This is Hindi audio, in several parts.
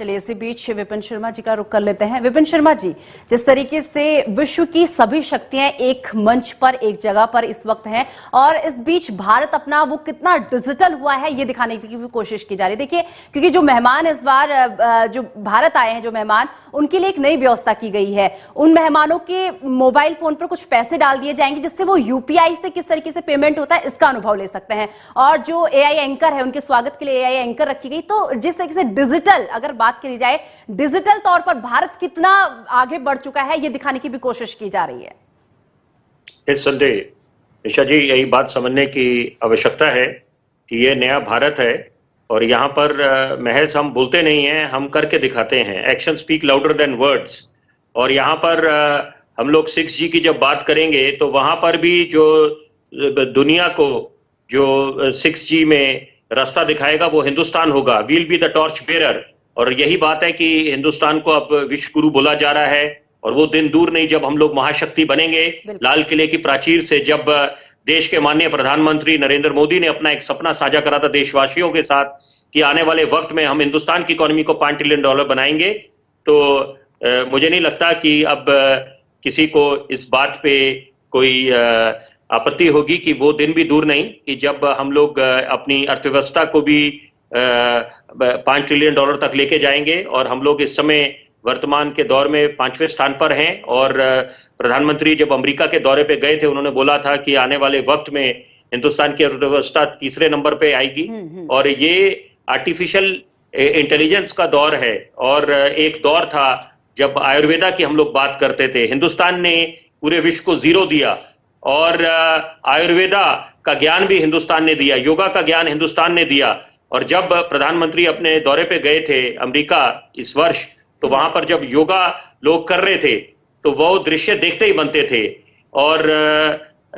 चलिए इसी बीच विपिन शर्मा जी का रुख कर लेते हैं। विपिन शर्मा जी, जिस तरीके से विश्व की सभी शक्तियां एक मंच पर, एक जगह पर इस वक्त हैं और इस बीच भारत अपना वो कितना डिजिटल हुआ है ये दिखाने की भी कोशिश की जा रही है। देखिए, क्योंकि जो मेहमान इस बार जो भारत आए हैं, जो मेहमान, उनके लिए एक नई व्यवस्था की गई है। उन मेहमानों के मोबाइल फोन पर कुछ पैसे डाल दिए जाएंगे जिससे वो यूपीआई से किस तरीके से पेमेंट होता है इसका अनुभव ले सकते हैं। और जो एआई एंकर है, उनके स्वागत के लिए एआई एंकर रखी गई। तो जिस तरीके से डिजिटल, अगर बात करी जाए डिजिटल तौर पर भारत कितना आगे बढ़ चुका है, ये दिखाने की भी कोशिश की जा रही है। निस्संदेह निशा जी, यही बात समझने की आवश्यकता है कि ये नया भारत है और यहाँ पर महज हम बोलते नहीं हैं, हम करके दिखाते हैं। Action speak louder than words. और यहाँ पर हम लोग 6G की जब बात करेंगे तो वहां पर भी जो दुनिया को जो 6G में रास्ता दिखाएगा वो हिंदुस्तान होगा। Will be the torchbearer. और यही बात है कि हिंदुस्तान को अब विश्व गुरु बोला जा रहा है और वो दिन दूर नहीं जब हम लोग महाशक्ति बनेंगे। लाल किले की प्राचीर से जब देश के माननीय प्रधानमंत्री नरेंद्र मोदी ने अपना एक सपना साझा करा था देशवासियों के साथ कि आने वाले वक्त में हम हिंदुस्तान की इकोनॉमी को $5 ट्रिलियन बनाएंगे, तो मुझे नहीं लगता कि अब किसी को इस बात पे कोई आपत्ति होगी कि वो दिन भी दूर नहीं कि जब हम लोग अपनी अर्थव्यवस्था को भी $5 ट्रिलियन तक लेके जाएंगे। और हम लोग इस समय वर्तमान के दौर में 5वें स्थान पर हैं। और प्रधानमंत्री जब अमेरिका के दौरे पे गए थे, उन्होंने बोला था कि आने वाले वक्त में हिंदुस्तान की अर्थव्यवस्था 3रे नंबर पे आएगी। और ये आर्टिफिशियल इंटेलिजेंस का दौर है। और एक दौर था जब आयुर्वेदा की हम लोग बात करते थे, हिंदुस्तान ने पूरे विश्व को 0 दिया और आयुर्वेदा का ज्ञान भी हिंदुस्तान ने दिया, योगा का ज्ञान हिंदुस्तान ने दिया। और जब प्रधानमंत्री अपने दौरे पे गए थे अमेरिका इस वर्ष, तो वहां पर जब योगा लोग कर रहे थे तो वो दृश्य देखते ही बनते थे। और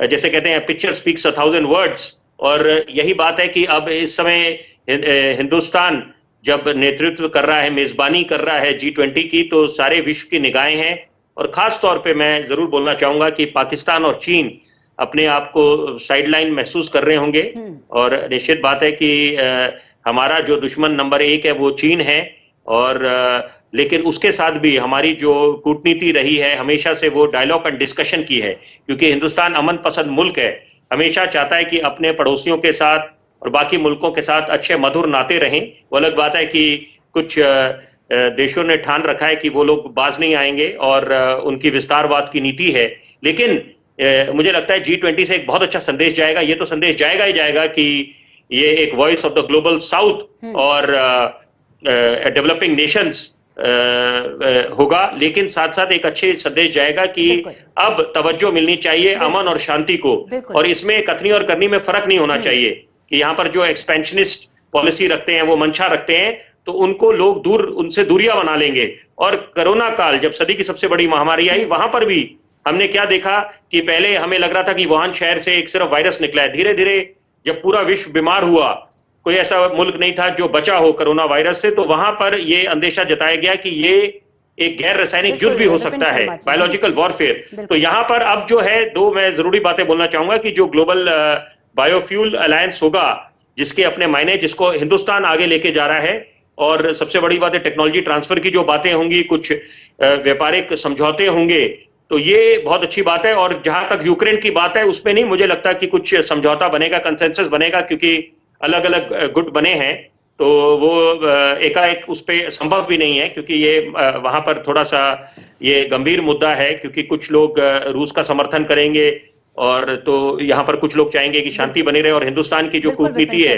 जैसे कहते हैं पिक्चर स्पीक्स 1000 वर्ड्स। और यही बात है कि अब इस समय हिंदुस्तान जब नेतृत्व कर रहा है, मेजबानी कर रहा है G20 की, तो सारे विश्व की निगाहें हैं। और खास तौर पे मैं जरूर बोलना चाहूंगा कि पाकिस्तान और चीन अपने आप को साइडलाइन महसूस कर रहे होंगे। और निश्चित बात है कि हमारा जो दुश्मन नंबर 1 है वो चीन है। और लेकिन उसके साथ भी हमारी जो कूटनीति रही है हमेशा से वो डायलॉग एंड डिस्कशन की है, क्योंकि हिंदुस्तान अमन पसंद मुल्क है। हमेशा चाहता है कि अपने पड़ोसियों के साथ और बाकी मुल्कों के साथ अच्छे मधुर नाते रहें। वो अलग बात है कि कुछ देशों ने ठान रखा है कि वो लोग बाज नहीं आएंगे और उनकी विस्तारवाद की नीति है। लेकिन मुझे लगता है G20 से एक बहुत अच्छा संदेश जाएगा। ये तो संदेश जाएगा ही जाएगा कि ये एक voice of the global south और डेवलपिंग नेशंस होगा। लेकिन साथ साथ एक अच्छे संदेश जाएगा कि अब तवज्जो मिलनी चाहिए अमन और शांति को। और इसमें कथनी और करनी में फर्क नहीं होना चाहिए कि यहाँ पर जो एक्सपेंशनिस्ट पॉलिसी रखते हैं, वो मंशा रखते हैं, तो उनको लोग दूर, उनसे दूरियां बना लेंगे। और कोरोना काल जब सदी की सबसे बड़ी महामारी आई, वहां पर भी हमने क्या देखा कि पहले हमें लग रहा था कि वुहान शहर से एक सिर्फ वायरस निकला है। धीरे धीरे जब पूरा विश्व बीमार हुआ, कोई ऐसा मुल्क नहीं था जो बचा हो कोरोना वायरस से, तो वहां पर यह अंदेशा जताया गया कि ये एक गैर रासायनिक युद्ध भी हो सकता है, बायोलॉजिकल वॉरफेयर। तो यहाँ पर अब जो है, दो मैं जरूरी बातें बोलना चाहूंगा कि जो ग्लोबल बायोफ्यूल अलायंस होगा, जिसके अपने मायने, जिसको हिंदुस्तान आगे लेके जा रहा है। और सबसे बड़ी बात है टेक्नोलॉजी ट्रांसफर की जो बातें होंगी, कुछ व्यापारिक समझौते होंगे, तो ये बहुत अच्छी बात है। और जहां तक यूक्रेन की बात है, उसमें नहीं मुझे लगता कि कुछ समझौता बनेगा, कंसेंसस बनेगा, क्योंकि अलग अलग गुट बने हैं। तो वो एकाएक उस पर संभव भी नहीं है, क्योंकि ये वहां पर थोड़ा सा ये गंभीर मुद्दा है, क्योंकि कुछ लोग रूस का समर्थन करेंगे और तो यहाँ पर कुछ लोग चाहेंगे कि शांति बनी रहे। और हिंदुस्तान की जो कूटनीति है